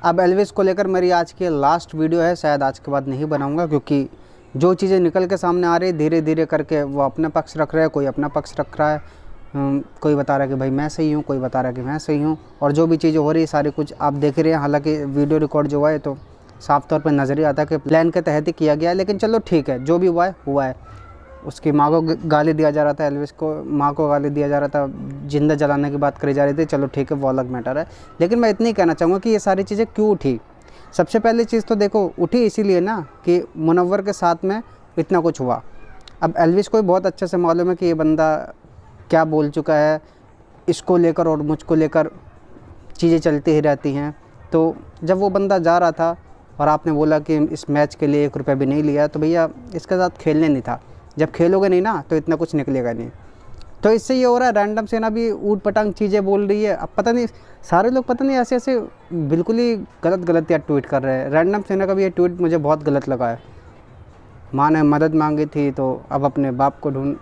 अब एल्विस को लेकर मेरी आज की लास्ट वीडियो है, शायद आज के बाद नहीं बनाऊंगा, क्योंकि जो चीज़ें निकल के सामने आ रही है धीरे धीरे करके वो अपना पक्ष रख रहा है, कोई अपना पक्ष रख रहा है। कोई बता रहा है कि भाई मैं सही हूँ, कोई बता रहा है कि मैं सही हूँ, और जो भी चीज़ें हो रही है सारी कुछ आप देख रहे हैं। हालांकि वीडियो रिकॉर्ड जो हुआ है तो साफ तौर पर नज़र ही आता है कि प्लान के तहत ही किया गया है, लेकिन चलो ठीक है, जो भी हुआ है हुआ है। उसकी माँ को गाली दिया जा रहा था, एल्विस को माँ को गाली दिया जा रहा था, जिंदा जलाने की बात करी जा रही थी, चलो ठीक है वो अलग मैटर है। लेकिन मैं इतनी कहना चाहूँगा कि ये सारी चीज़ें क्यों उठी। सबसे पहली चीज़ तो देखो उठी इसीलिए ना कि मुनव्वर के साथ में इतना कुछ हुआ। अब एल्विस को बहुत अच्छे से मालूम है कि ये बंदा क्या बोल चुका है, इसको लेकर और मुझको लेकर चीज़ें चलती ही रहती हैं। तो जब वो बंदा जा रहा था और आपने बोला कि इस मैच के लिए 1 रुपया भी नहीं लिया, तो भैया इसके साथ खेलने नहीं था। जब खेलोगे नहीं ना तो इतना कुछ निकलेगा नहीं। तो इससे ये हो रहा है रैंडम सेना भी ऊट पटांग चीज़ें बोल रही है। अब पता नहीं सारे लोग पता नहीं ऐसे ऐसे बिल्कुल ही गलत यार ट्वीट कर रहे हैं। रैंडम सेना का भी ये ट्वीट मुझे बहुत गलत लगा है। माँ ने मदद मांगी थी तो अब अपने बाप को ढूंढ।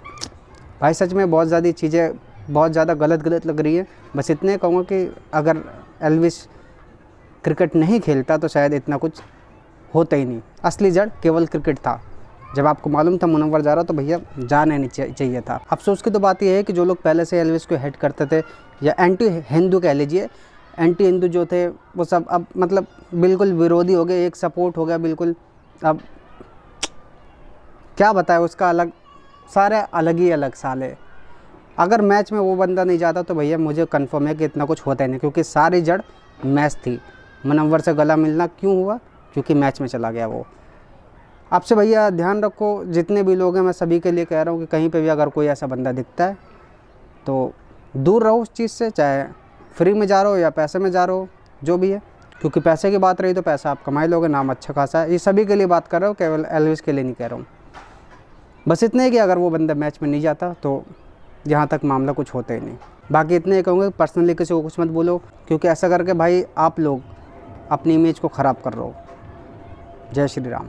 भाई सच में बहुत ज़्यादा चीज़ें बहुत ज़्यादा गलत लग रही है। बस इतने कहूँगा कि अगर एल्विस क्रिकेट नहीं खेलता तो शायद इतना कुछ होता ही नहीं। असली जड़ केवल क्रिकेट था। जब आपको मालूम था मुनव्वर जा रहा तो भैया जाना नहीं चाहिए था। अफसोस की तो बात यह है कि जो लोग पहले से एल्विस को हेट करते थे, या एंटी हिंदू कह लीजिए, एंटी हिंदू जो थे वो सब अब मतलब बिल्कुल विरोधी हो गए, एक सपोर्ट हो गया बिल्कुल। अब क्या बताए, उसका अलग सारे अलग ही अलग साले। अगर मैच में वो बंदा नहीं जाता तो भैया मुझे कंफर्म है कि इतना कुछ होता ही नहीं, क्योंकि सारी जड़ मैच थी। मुनव्वर से गला मिलना क्यों हुआ? क्योंकि मैच में चला गया वो। आपसे भैया ध्यान रखो, जितने भी लोग हैं मैं सभी के लिए कह रहा हूँ कि कहीं पे भी अगर कोई ऐसा बंदा दिखता है तो दूर रहो उस चीज़ से, चाहे फ्री में जा रहे हो या पैसे में जा रहे हो, जो भी है। क्योंकि पैसे की बात रही तो पैसा आप कमाई लोगे, नाम अच्छा खासा है। ये सभी के लिए बात कर रहा हूँ, केवल एल्विस के लिए नहीं कह रहा हूँ। बस इतने ही कि अगर वो बंदा मैच में नहीं जाता तो यहाँ तक मामला कुछ होता ही नहीं। बाकी इतने ही कहूँगा पर्सनली किसी को कुछ मत बोलो, क्योंकि ऐसा करके भाई आप लोग अपनी इमेज को ख़राब कर रहे हो। जय श्री राम।